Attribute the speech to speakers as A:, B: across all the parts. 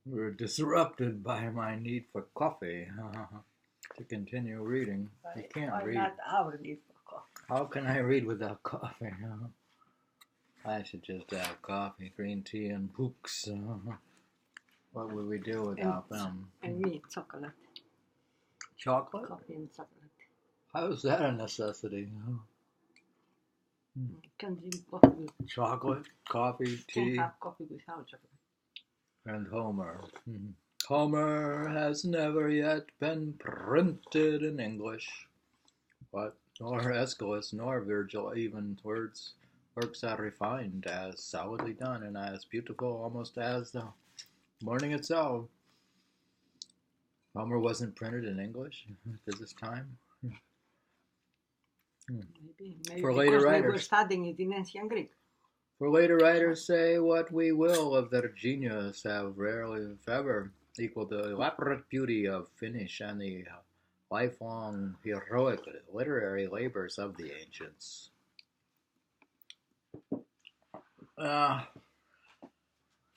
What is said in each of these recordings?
A: We're disrupted by my need for coffee to continue reading. You can't read.
B: Not our need for coffee.
A: How can I read without coffee? I should just have coffee, green tea, and books. What would we do without them?
B: And me, chocolate.
A: Chocolate?
B: Coffee and chocolate.
A: How is that a necessity?
B: Can drink coffee.
A: Chocolate, coffee, tea.
B: Can't have coffee without chocolate.
A: And Homer. Homer has never yet been printed in English, but nor Aeschylus nor Virgil, even works are refined as solidly done and as beautiful almost as the morning itself. Homer wasn't printed in English at this time.
B: Maybe
A: For later writers,
B: they were studying it in ancient Greek.
A: For later writers, say what we will of their genius, have rarely, if ever, equaled the elaborate beauty of finish and the lifelong heroic literary labors of the ancients.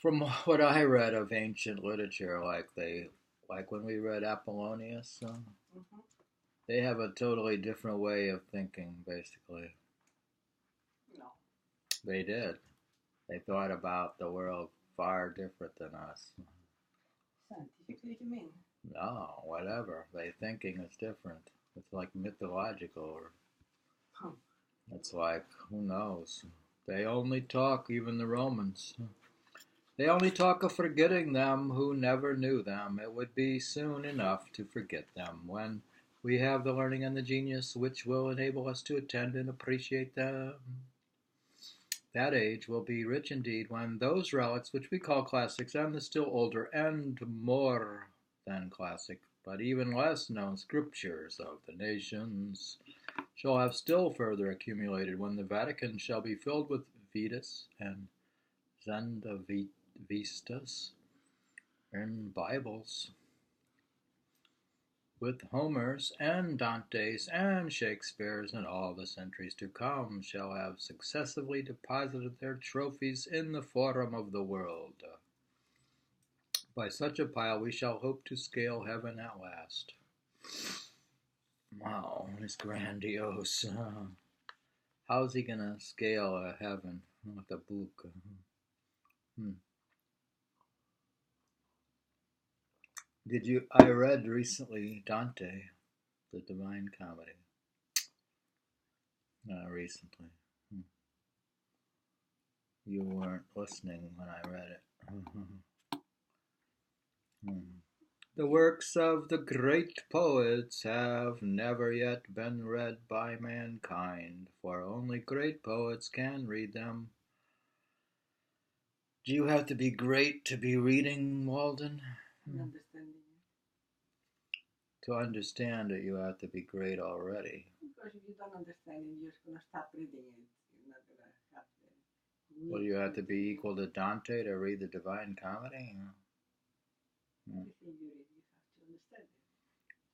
A: From what I read of ancient literature, like when we read Apollonius, they have a totally different way of thinking, basically.
B: No.
A: They did. They thought about the world far different than us.
B: Scientifically, you mean?
A: No, whatever. Their thinking is different. It's like mythological. Or it's like, who knows? They only talk, even the Romans. They only talk of forgetting them who never knew them. It would be soon enough to forget them when we have the learning and the genius which will enable us to attend and appreciate them. That age will be rich indeed when those relics which we call classics and the still older and more than classic, but even less known scriptures of the nations shall have still further accumulated, when the Vatican shall be filled with Vedas and Zendavestas and Bibles, with Homers and Dantes and Shakespeare's, and all the centuries to come shall have successively deposited their trophies in the forum of the world. By such a pile we shall hope to scale heaven at last. Wow, it's grandiose. How's he gonna scale a heaven with a book? I read recently Dante, the Divine Comedy. Recently. You weren't listening when I read it. The works of the great poets have never yet been read by mankind, for only great poets can read them. Do you have to be great to be reading, Walden? To understand it, you have to be great already.
B: Because if you don't understand it, you're just going to stop reading it. You're not going to have the...
A: Well, you have to be equal to Dante to read the Divine Comedy?
B: Everything you read, you have to understand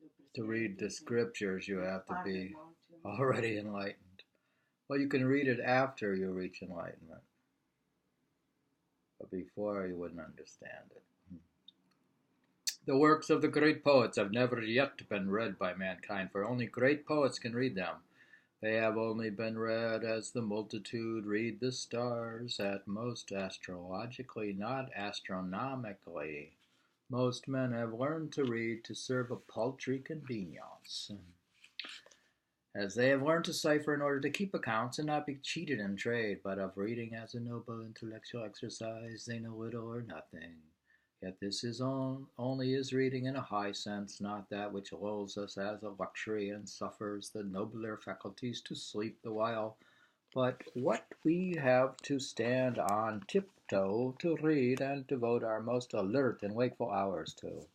B: it.
A: To read the scriptures, you have to be already enlightened. Well, you can read it after you reach enlightenment. But before, you wouldn't understand it. The works of the great poets have never yet been read by mankind, for only great poets can read them. They have only been read as the multitude read the stars, at most astrologically, not astronomically. Most men have learned to read to serve a paltry convenience, as they have learned to cipher in order to keep accounts and not be cheated in trade, but of reading as a noble intellectual exercise they know little or nothing. Yet this is only is reading in a high sense, not that which lulls us as a luxury and suffers the nobler faculties to sleep the while, but what we have to stand on tiptoe to read and devote our most alert and wakeful hours to.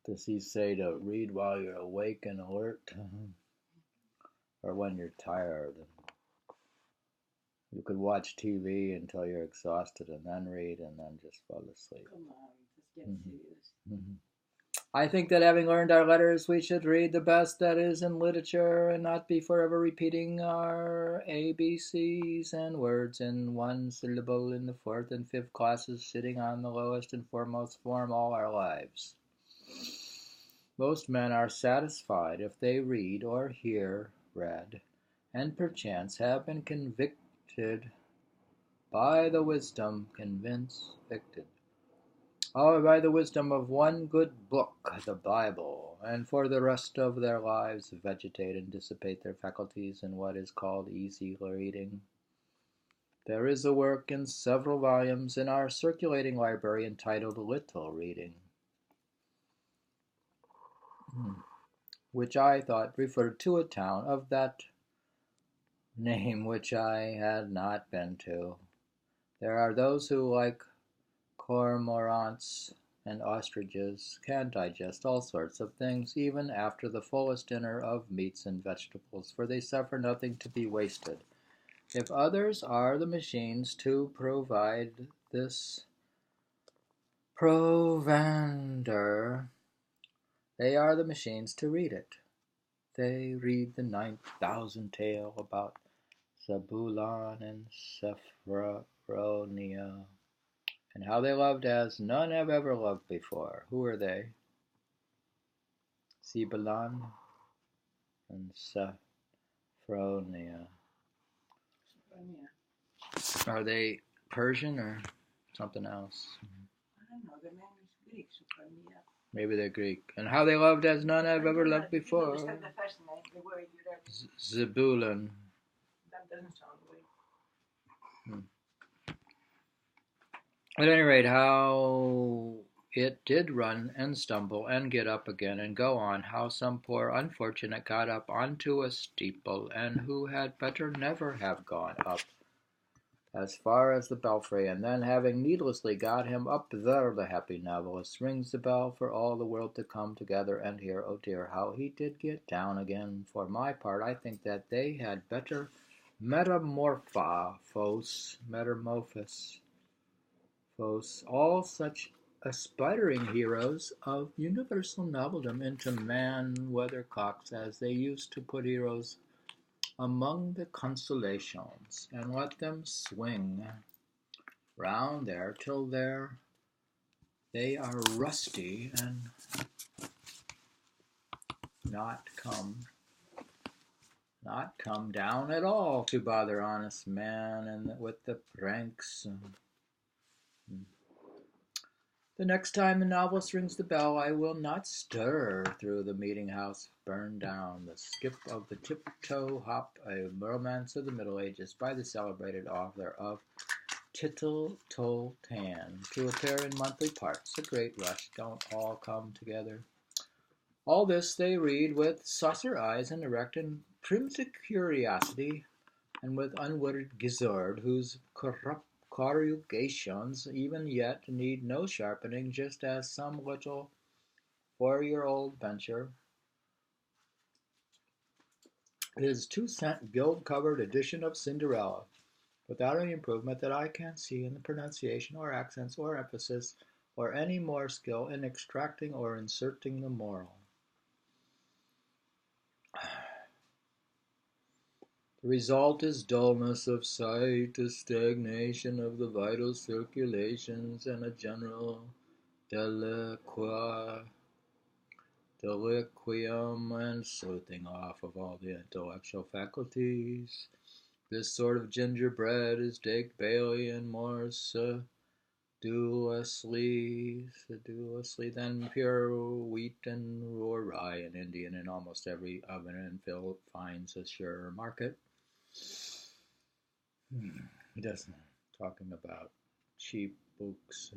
A: Does he say to read while you're awake and alert? Or when you're tired? You could watch TV until you're exhausted and then read and then just fall asleep.
B: Come on, just get serious.
A: I think that having learned our letters, we should read the best that is in literature and not be forever repeating our ABCs and words in one syllable in the fourth and fifth classes, sitting on the lowest and foremost form all our lives. Most men are satisfied if they read or hear read, and perchance have been convicted by the wisdom by the wisdom of one good book, the Bible, and for the rest of their lives vegetate and dissipate their faculties in what is called easy reading. There is a work in several volumes in our circulating library entitled Little Reading, which I thought referred to a town of that name which I had not been to. There are those who, like cormorants and ostriches, can digest all sorts of things, even after the fullest dinner of meats and vegetables, for they suffer nothing to be wasted. If others are the machines to provide this provender, they are the machines to read it. They read the 9,000 tale about Zebulun and Sephronia, and how they loved as none have ever loved before. Who are they? Zebulun and Sephronia. Are they Persian or something else?
B: I don't know, the name is Greek, Sophronia.
A: Maybe they're Greek. And how they loved as none have ever loved before.
B: You understand the first name, the word you read.
A: Zebulun.
B: That doesn't sound right.
A: At any rate, how it did run and stumble and get up again and go on, how some poor unfortunate got up onto a steeple, and who had better never have gone up as far as the belfry, and then having needlessly got him up there, the happy novelist rings the bell for all the world to come together and hear. Oh dear, how he did get down again. For my part, I think that they had better metamorphose all such aspiring heroes of universal nobeldom into man-weathercocks, as they used to put heroes among the consolations, and let them swing round there till they are rusty and not come down at all to bother honest man and with the pranks. The next time the novelist rings the bell, I will not stir through the meeting house, burn down the skip of the tiptoe hop, a romance of the Middle Ages, by the celebrated author of Tittle Toll Tan, to appear in monthly parts. A great rush, don't all come together. All this they read with saucer eyes and erect and primitive curiosity, and with unwitted gizzard, whose corrugations even yet need no sharpening, just as some little 4-year-old venture his 2-cent gilt-covered edition of Cinderella, without any improvement that I can see in the pronunciation or accents or emphasis, or any more skill in extracting or inserting the moral. The result is dullness of sight, a stagnation of the vital circulations, and a general deliquium and soothing off of all the intellectual faculties. This sort of gingerbread is Dake Bailey and more sedulously than pure wheat or rye and Indian in almost every oven and Phil finds a surer market. He doesn't talking about cheap books.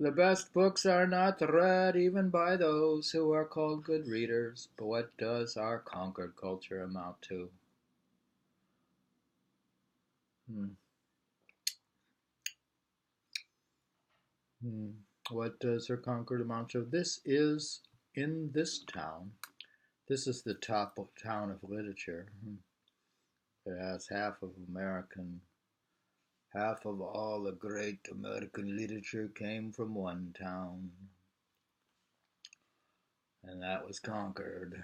A: The best books are not read even by those who are called good readers. But what does our concord culture amount to? What does our concord amount to? This is in this town. This is the top town of literature. It has half Half of all the great American literature came from one town, and that was Concord.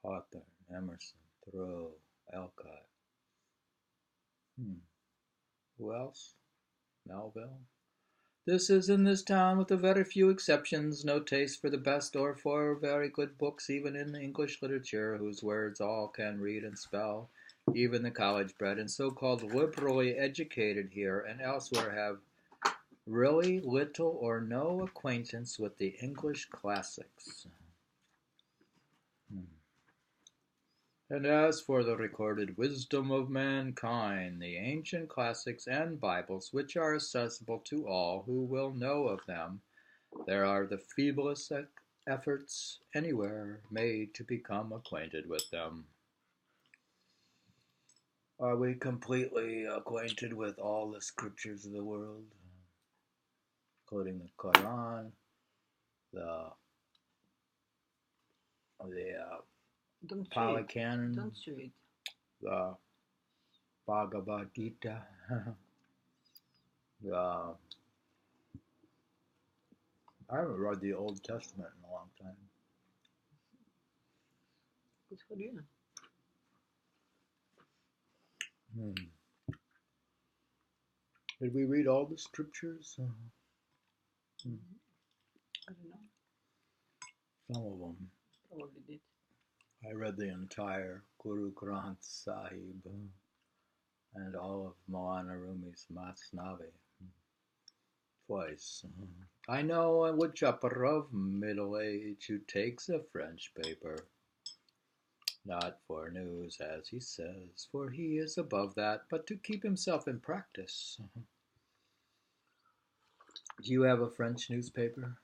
A: Hawthorne, Emerson, Thoreau, Alcott. Who else? Melville. This is in this town, with a very few exceptions, no taste for the best or for very good books, even in English literature, whose words all can read and spell. Even the college-bred and so-called liberally educated here and elsewhere have really little or no acquaintance with the English classics. And as for the recorded wisdom of mankind, the ancient classics and Bibles, which are accessible to all who will know of them, there are the feeblest efforts anywhere made to become acquainted with them. Are we completely acquainted with all the scriptures of the world, including the Quran, the Pali Canon,
B: Don't show it.
A: the Bhagavad Gita, I haven't read the Old Testament in a long time.
B: Good for you.
A: Did we read all the scriptures?
B: I don't know.
A: Some of them.
B: Probably did.
A: I read the entire Guru Granth Sahib and all of Moana Rumi's Masnavi twice. I know a woodchopper of middle age who takes a French paper, not for news, as he says, for he is above that, but to keep himself in practice. Do you have a French newspaper?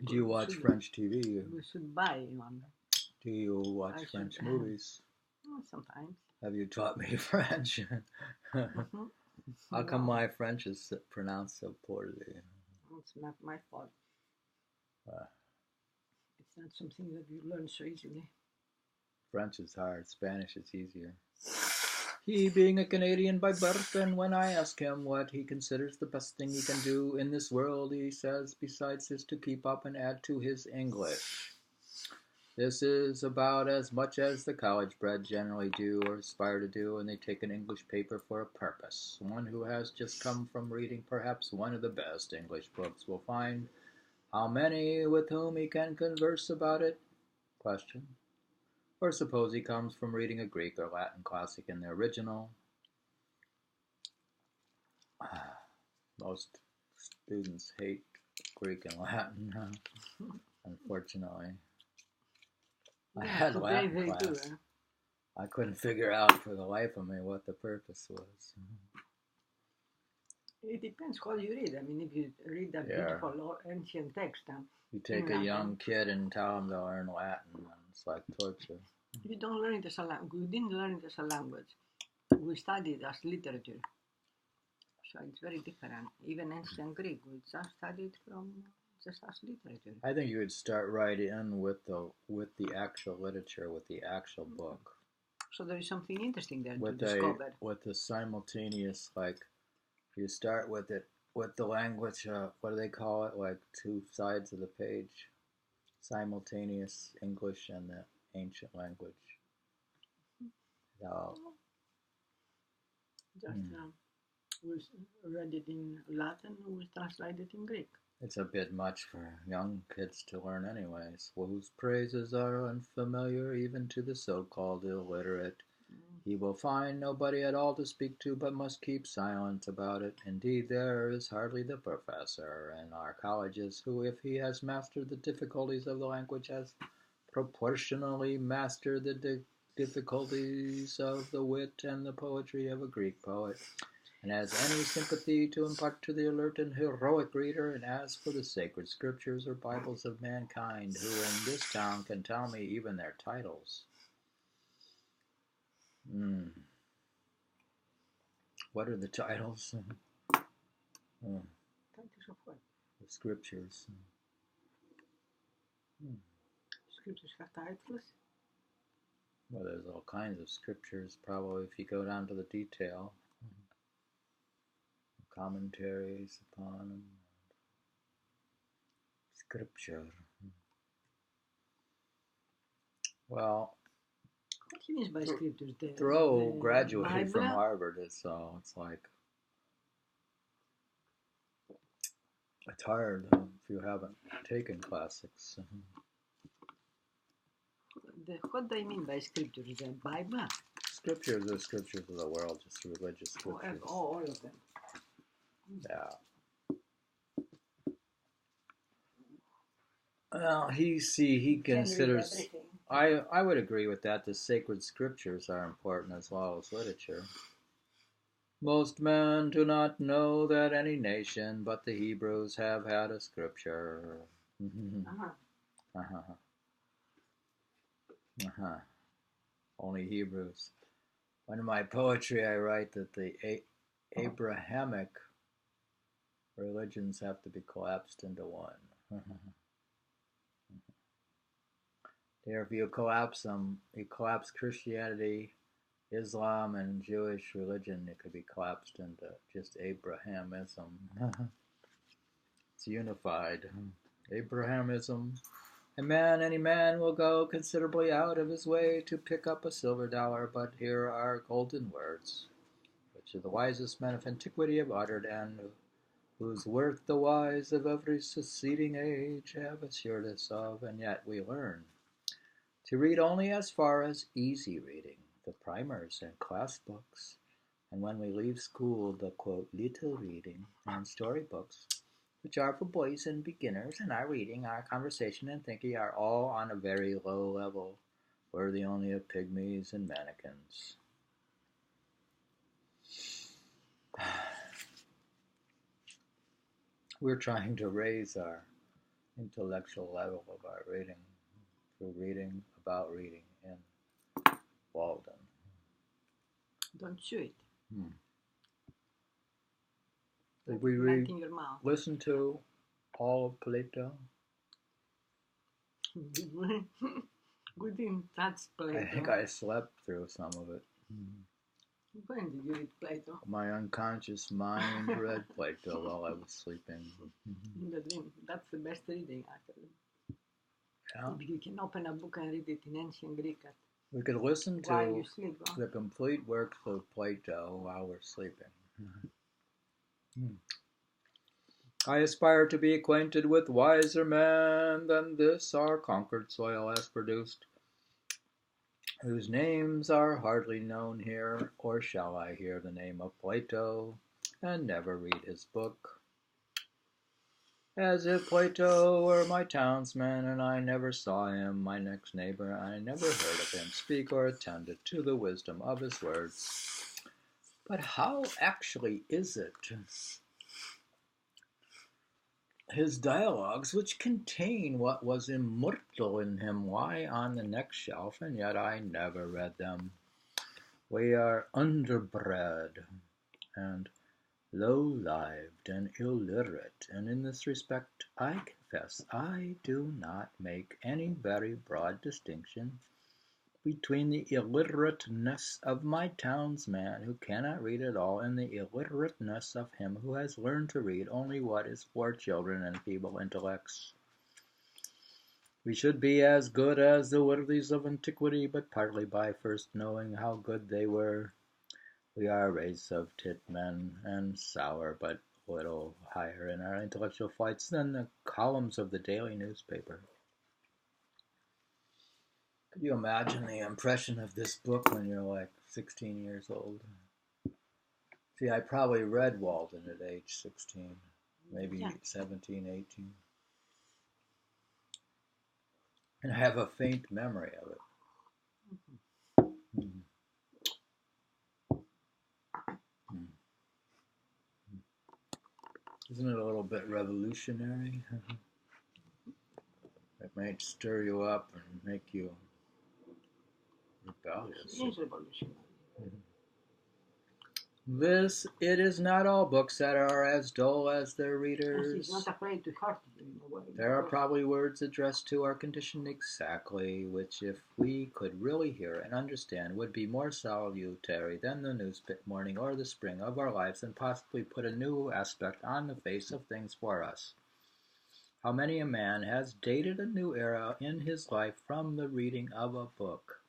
A: Do you watch French TV?
B: We should buy one.
A: Do you watch French movies?
B: Sometimes.
A: Have you taught me French? How come my French is pronounced so poorly?
B: It's not my fault. It's not something that you learn so easily.
A: French is hard. Spanish is easier. He being a Canadian by birth, and when I ask him what he considers the best thing he can do in this world, he says, besides this, to keep up and add to his English. This is about as much as the college-bred generally do or aspire to do, and they take an English paper for a purpose. One who has just come from reading perhaps one of the best English books will find how many with whom he can converse about it? Question. Or suppose he comes from reading a Greek or Latin classic in the original. Most students hate Greek and Latin, unfortunately. I had Latin class. I couldn't figure out for the life of me what the purpose was.
B: It depends how you read. I mean, if you read a beautiful ancient text,
A: you take a young kid and tell him to learn Latin, and it's like torture.
B: You don't learn it as a language. We didn't learn it as a language. We studied as literature. So it's very different. Even ancient Greek, we just studied from just as literature.
A: I think you would start right in with the actual literature, with the actual book.
B: So there is something interesting there to discover.
A: With the simultaneous, like, you start with it, with the language, what do they call it? Like two sides of the page. Simultaneous English and the ancient language. So,
B: we read it in Latin, we translated it in Greek.
A: It's a bit much for young kids to learn anyways, whose praises are unfamiliar even to the so-called illiterate. He will find nobody at all to speak to, but must keep silent about it. Indeed, there is hardly the professor in our colleges who, if he has mastered the difficulties of the language, has proportionally mastered the difficulties of the wit and the poetry of a Greek poet, and has any sympathy to impart to the alert and heroic reader. And as for the sacred scriptures or Bibles of mankind, who in this town can tell me even their titles? What are the titles?
B: Titles of what?
A: The scriptures.
B: Scriptures have titles?
A: Well, there's all kinds of scriptures, probably, if you go down to the detail. Commentaries upon them. Scripture. Well,
B: What do you mean by scriptures?
A: Thoreau graduated
B: Bible?
A: from Harvard, so it's like, it's hard if you haven't taken classics.
B: What do you mean by scriptures? The Bible?
A: Scriptures are scriptures of the world, just religious scriptures.
B: All of them.
A: Yeah. Well, he considers. I would agree with that. The sacred scriptures are important as well as literature. Most men do not know that any nation but the Hebrews have had a scripture. Only Hebrews. In my poetry, I write that the Abrahamic religions have to be collapsed into one. There, if you collapse them, you collapse Christianity, Islam, and Jewish religion, it could be collapsed into just Abrahamism. It's unified. Abrahamism. Any man will go considerably out of his way to pick up a silver dollar, but here are golden words, which the wisest men of antiquity have uttered, and whose worth the wise of every succeeding age have assured us of, and yet we learn to read only as far as easy reading, the primers and class books, and when we leave school, the, quote, little reading and storybooks, which are for boys and beginners, and our reading, our conversation, and thinking are all on a very low level, worthy only of pygmies and mannequins. We're trying to raise our intellectual level of our reading through reading about reading in Walden.
B: Don't chew it.
A: Did we listen to all of Plato?
B: Good in that's Plato.
A: I think I slept through some of it.
B: When did you read Plato?
A: My unconscious mind read Plato while I was sleeping.
B: In the dream. That's the best reading, actually.
A: Yeah.
B: You can open a book and read it in ancient Greek.
A: We could listen
B: While
A: to
B: you sleep,
A: the complete works of Plato while we're sleeping. I aspire to be acquainted with wiser men than this our conquered soil has produced, whose names are hardly known here, or shall I hear the name of Plato and never read his book? As if Plato were my townsman and I never saw him, my next neighbor, I never heard of him speak or attended to the wisdom of his words. But how actually is it? His dialogues, which contain what was immortal in him, lie on the next shelf, and yet I never read them. We are underbred and low-lived and illiterate, and in this respect, I confess, I do not make any very broad distinction between the illiterateness of my townsman who cannot read at all and the illiterateness of him who has learned to read only what is for children and feeble intellects. We should be as good as the worthies of antiquity, but partly by first knowing how good they were. We are a race of tit men, and sour, but a little higher in our intellectual flights than the columns of the daily newspaper. Could you imagine the impression of this book when you're like 16 years old? See, I probably read Walden at age 16, maybe 17, 18. And I have a faint memory of it. Isn't it a little bit revolutionary? It might stir you up and make you rebellious.
B: It is revolutionary.
A: It is not all books that are as dull as their readers.
B: He's not afraid to hurt you in a way.
A: There are probably words addressed to our condition exactly, which if we could really hear and understand would be more salutary than the new morning or the spring of our lives and possibly put a new aspect on the face of things for us. How many a man has dated a new era in his life from the reading of a book?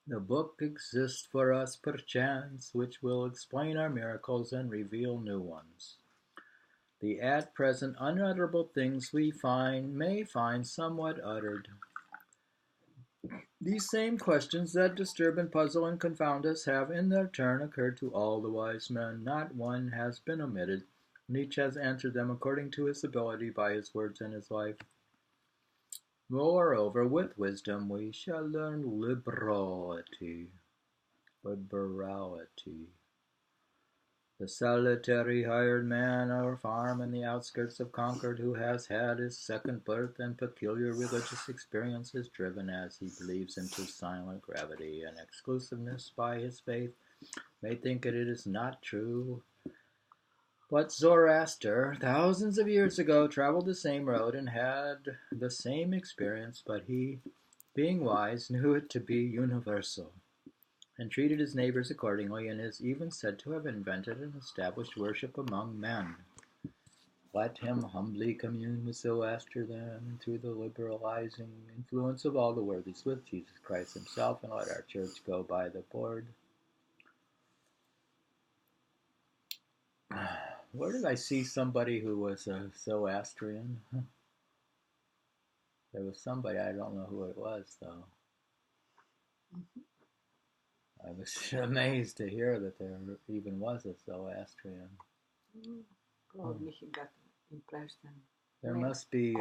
A: The book exists for us perchance, which will explain our miracles and reveal new ones. The at present unutterable things we may find somewhat uttered. These same questions that disturb and puzzle and confound us have in their turn occurred to all the wise men. Not one has been omitted, and each has answered them according to his ability by his words and his life. Moreover, with wisdom we shall learn liberality. The solitary hired man or farm in the outskirts of Concord who has had his second birth and peculiar religious experiences driven, as he believes, into silent gravity and exclusiveness by his faith may think it is not true. But Zoroaster, thousands of years ago, traveled the same road and had the same experience, but he, being wise, knew it to be universal, and treated his neighbors accordingly, and is even said to have invented and established worship among men. Let him humbly commune with Zoroaster then, through the liberalizing influence of all the worthies with Jesus Christ himself, and let our church go by the board. Where did I see somebody who was a Zoroastrian? There was somebody, I don't know who it was, though. I was amazed to hear that there even was a Zoroastrian.
B: Probably he got impressed and
A: there must be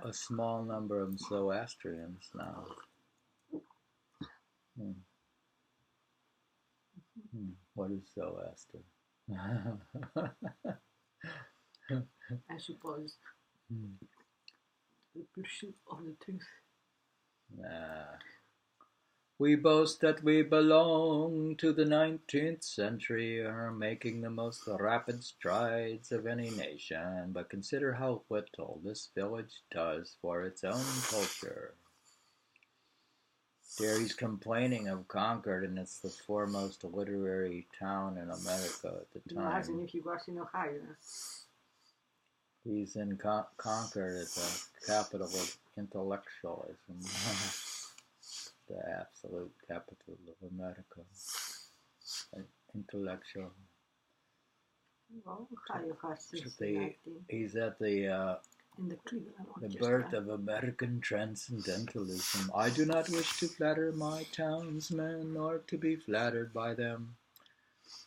B: a
A: small number of Zoroastrians now. What is Zoroaster?
B: I suppose the pursuit of the truth.
A: We boast that we belong to the 19th century, are making the most rapid strides of any nation, but consider how little this village does for its own culture. There he's complaining of Concord, and it's the foremost literary town in America at the time.
B: Imagine if he was in Ohio.
A: He's in Concord at the capital of intellectualism. The absolute capital of America. Intellectual.
B: Well, Ohio has Cincinnati.
A: He's at the birth of American transcendentalism. I do not wish to flatter my townsmen, nor to be flattered by them,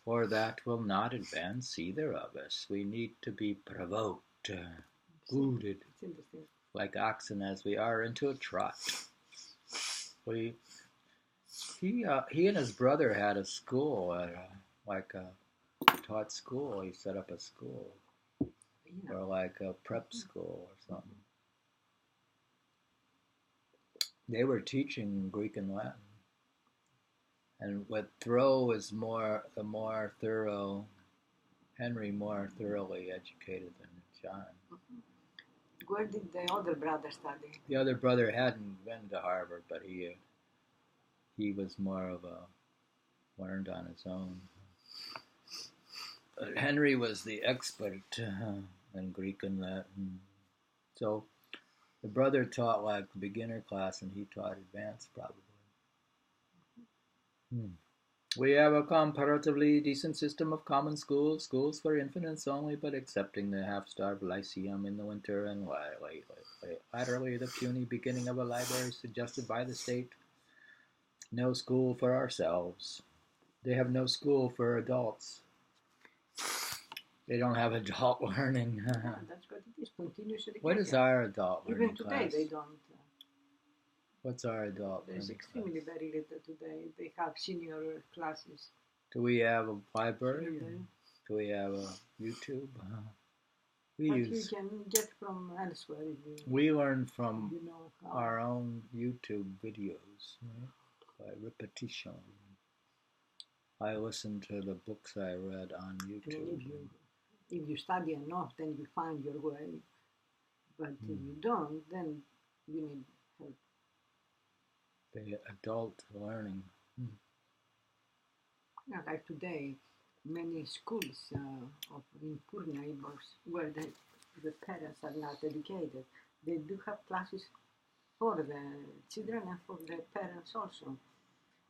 A: for that will not advance either of us. We need to be provoked, goaded, like oxen as we are, into a trot. He and his brother had a school, taught school. He set up a school, or like a prep school or something. They were teaching Greek and Latin. And what Thoreau is the more thorough, Henry more thoroughly educated than John.
B: Where did the other brother study?
A: The other brother hadn't been to Harvard, but he was more of learned on his own. But Henry was the expert in Greek and Latin. So the brother taught like beginner class, and he taught advanced probably. We have a comparatively decent system of common schools for infants only, but excepting the half-starved lyceum in the winter and latterly the puny beginning of a library suggested by the state. No school for ourselves. They have no school for adults. They don't have adult learning.
B: That's what it is, continuous education.
A: What is our adult learning
B: Even today
A: class?
B: They don't.
A: What's our adult
B: There's
A: learning
B: extremely
A: class?
B: very little today. They have senior classes.
A: Do we have a library? Do we have a YouTube?
B: You can get from elsewhere.
A: We learn from our own YouTube videos, right? By repetition. I listen to the books I read on YouTube.
B: If you study enough, then you find your way. But if you don't, then you need help.
A: The adult learning.
B: Yeah, like today, many schools in poor neighbors where the parents are not educated, they do have classes for the children and for the parents also.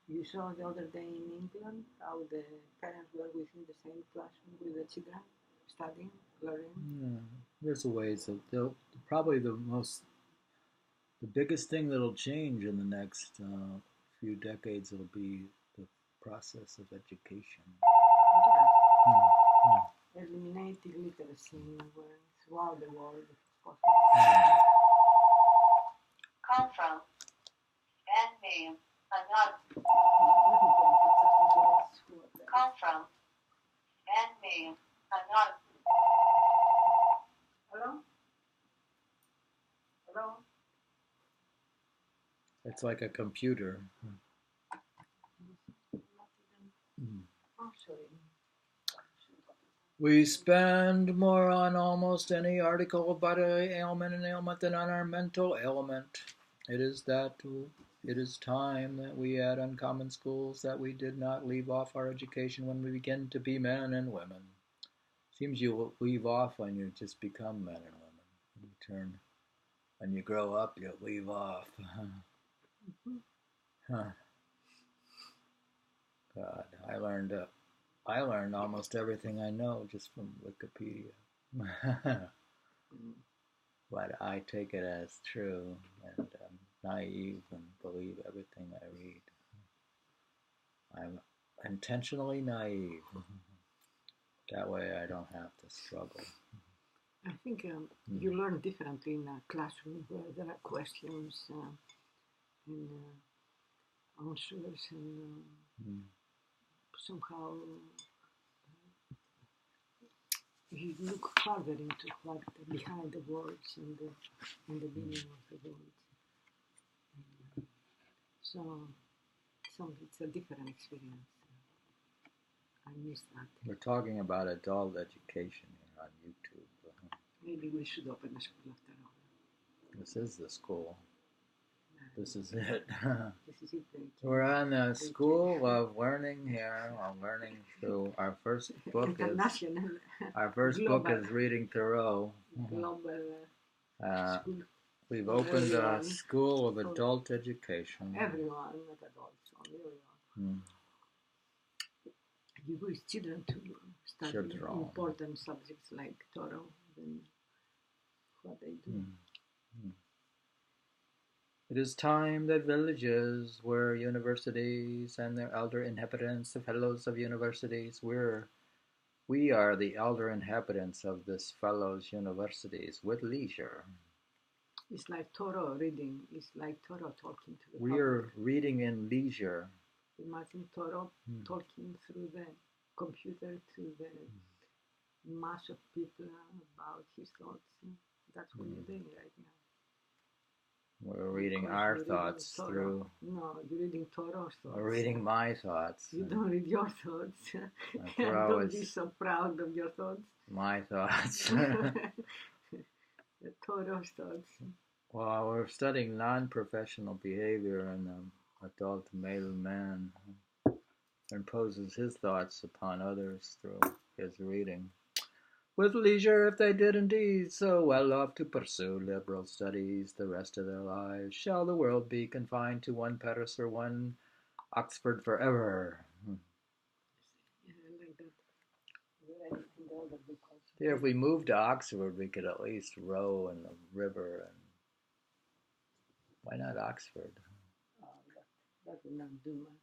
B: You saw the other day in England how the parents were within the same classroom with the children, studying, learning.
A: Yeah, there's ways of probably the biggest thing that'll change in the next few decades will be the process of education.
B: Yeah. Eliminating literacy throughout the world, if it's possible.
C: Come from and name another. Come from and name another.
B: Hello? Hello?
A: It's like a computer.
B: Oh, sorry.
A: We spend more on almost any article of bodily ailment and ailment than on our mental ailment. It is time that we had uncommon schools that we did not leave off our education when we begin to be men and women. Seems you leave off when you just become men and women. When you grow up, you leave off. God, I learned almost everything I know just from Wikipedia. But I take it as true, and I'm naive and believe everything I read. I'm intentionally naive. That way I don't have to struggle.
B: I think you learn differently in a classroom where there are questions and answers and somehow you look further into what behind the words and the meaning of the words. So it's a different experience. I miss that.
A: We're talking about adult education here on YouTube.
B: Maybe we should open a school after all.
A: This is the school. This is it.
B: This is it.
A: We're on the school of learning here. I'm learning through our first book is reading Thoreau.
B: Global school.
A: We've opened a school of adult education.
B: Everyone, not adults, only everyone. You wish children to study important subjects like Thoreau than what they do.
A: It is time that villages were universities and their elder inhabitants, the fellows of universities, we are the elder inhabitants of this fellows' universities with leisure.
B: It's like Thoreau reading. It's like Thoreau talking to the
A: public. We are reading in leisure.
B: Imagine Thoreau talking through the computer to the mass of people about his thoughts. That's what you're doing right now.
A: We're reading our thoughts through.
B: No, you're reading Thoreau's thoughts.
A: We're reading my thoughts.
B: You don't read your thoughts. Don't be so proud of your thoughts.
A: My thoughts.
B: The Thoreau's thoughts.
A: Well, we're studying non-professional behavior in an adult male man who imposes his thoughts upon others through his reading. With leisure, if they did indeed so well off to pursue liberal studies the rest of their lives, shall the world be confined to one Paris or one Oxford forever?
B: Yeah, I like that.
A: Yeah, if we moved to Oxford, we could at least row in the river. And why not Oxford?
B: That would not do much.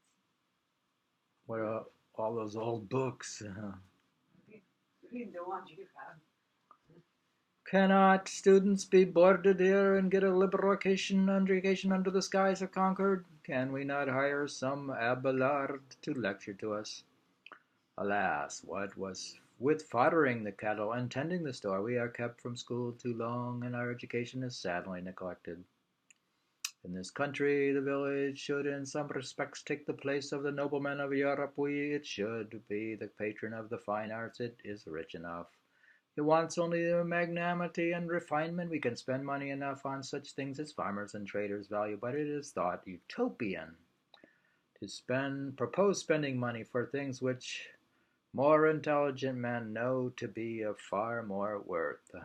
A: What are all those old books?
B: Read the ones you have.
A: Cannot students be boarded here and get a liberal education under the skies of Concord? Can we not hire some Abelard to lecture to us? Alas, what was with foddering the cattle and tending the store, we are kept from school too long, and our education is sadly neglected. In this country, the village should in some respects take the place of the noblemen of Europe. It should be the patron of the fine arts. It is rich enough. It wants only the magnanimity and refinement. We can spend money enough on such things as farmers and traders value, but it is thought utopian to propose spending money for things which more intelligent men know to be of far more worth.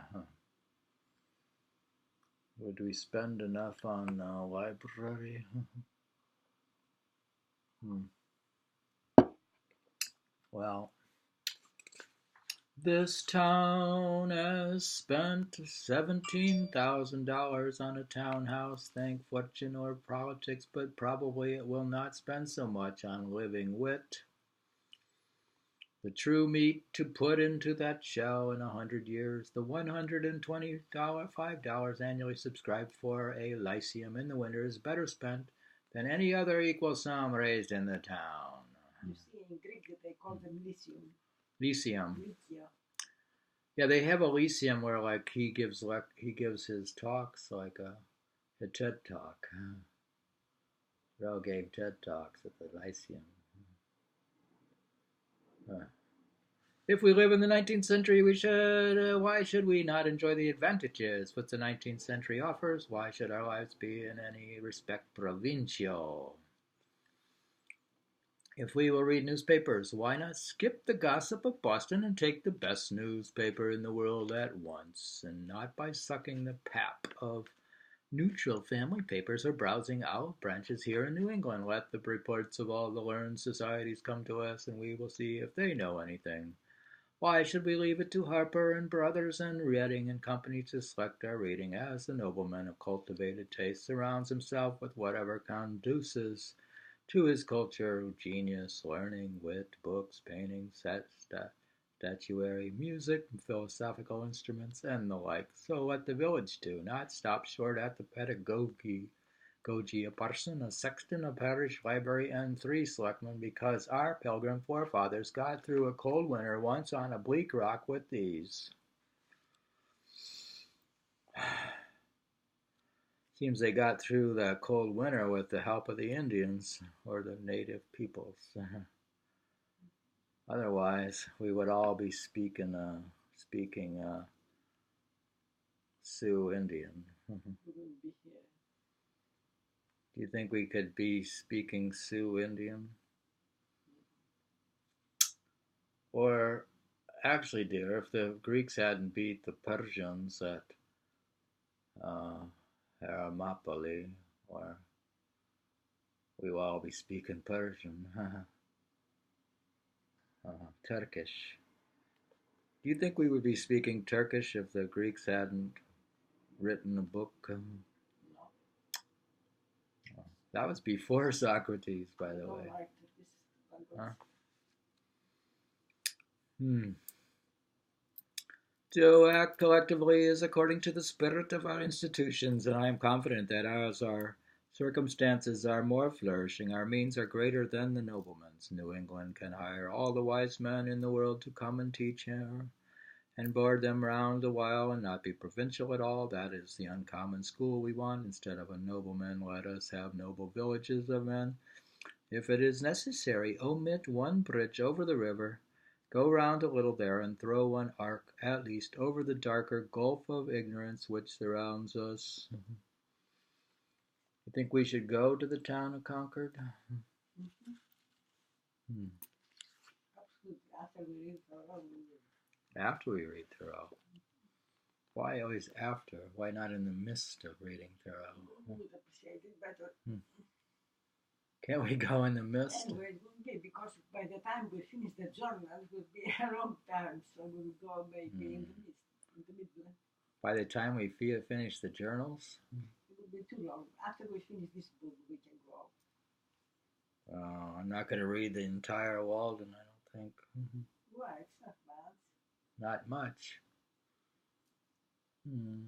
A: Would we spend enough on library? Well, this town has spent $17,000 on a townhouse, thank fortune or politics, but probably it will not spend so much on living wit. The true meat to put into that shell in 100 years, the $125 annually subscribed for a lyceum in the winter is better spent than any other equal sum raised in the town.
B: You see, in Greek they call them lyceum.
A: Lyceum.
B: Lycia.
A: Yeah, they have a lyceum where like he gives his talks like a TED talk. Thoreau gave TED talks at the lyceum. If we live in the 19th century, why should we not enjoy the advantages which the 19th century offers? Why should our lives be in any respect provincial? If we will read newspapers, why not skip the gossip of Boston and take the best newspaper in the world at once, and not by sucking the pap of neutral family papers or browsing olive branches here in New England? Let the reports of all the learned societies come to us, and we will see if they know anything. Why should we leave it to Harper and Brothers and Reading and Company to select our reading, as the nobleman of cultivated taste surrounds himself with whatever conduces to his culture, genius, learning, wit, books, paintings, statuary, music, philosophical instruments, and the like? So let the village do, not stop short at the pedagogy, a parson, a sexton, a parish library, and 3 selectmen, because our pilgrim forefathers got through a cold winter once on a bleak rock with these. Seems they got through that cold winter with the help of the Indians or the native peoples. Otherwise, we would all be speaking Sioux Indian. Do you think we could be speaking Sioux Indian? Or, actually, dear, if the Greeks hadn't beat the Persians at Hermopoli, or we will all be speaking Persian. Turkish. Do you think we would be speaking Turkish if the Greeks hadn't written a book? That was before Socrates, by the way. To act collectively is according to the spirit of our institutions, and I am confident that as our circumstances are more flourishing, our means are greater than the nobleman's. New England can hire all the wise men in the world to come and teach her, and board them round a while, and not be provincial at all. That is the uncommon school we want. Instead of a nobleman, let us have noble villages of men. If it is necessary, omit one bridge over the river, go round a little there, and throw one arc at least over the darker gulf of ignorance which surrounds us. You think we should go to the town of Concord? After we read Thoreau. Why always after? Why not in the midst of reading Thoreau? Can't we go in the midst?
B: Anyway, it would be, because by the time we finish the journal, it would be a long time, so we'll go maybe in the middle.
A: By the time we finish the journals?
B: It would be too long. After we finish this book, we can go.
A: I'm not going to read the entire Walden, I don't think.
B: Why? It's not bad.
A: Not much.
B: You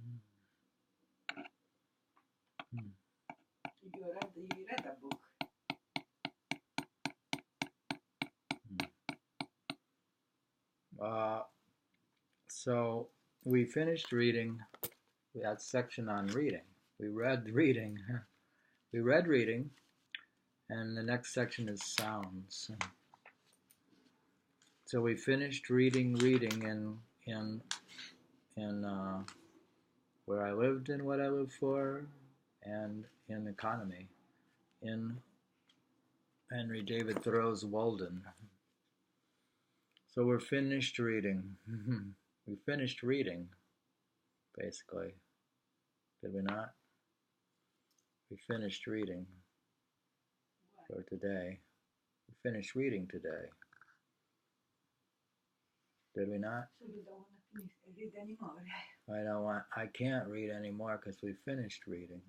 B: read a book.
A: So we finished reading that section on reading. We read reading. And the next section is sounds. So we finished reading, and in where I lived and what I lived for, and in economy, in Henry David Thoreau's Walden. So we're finished reading. We finished reading, basically. Did we not? We finished reading for today. We finished reading today. Did we not?
B: So you don't want to read anymore?
A: I can't read anymore because we finished reading.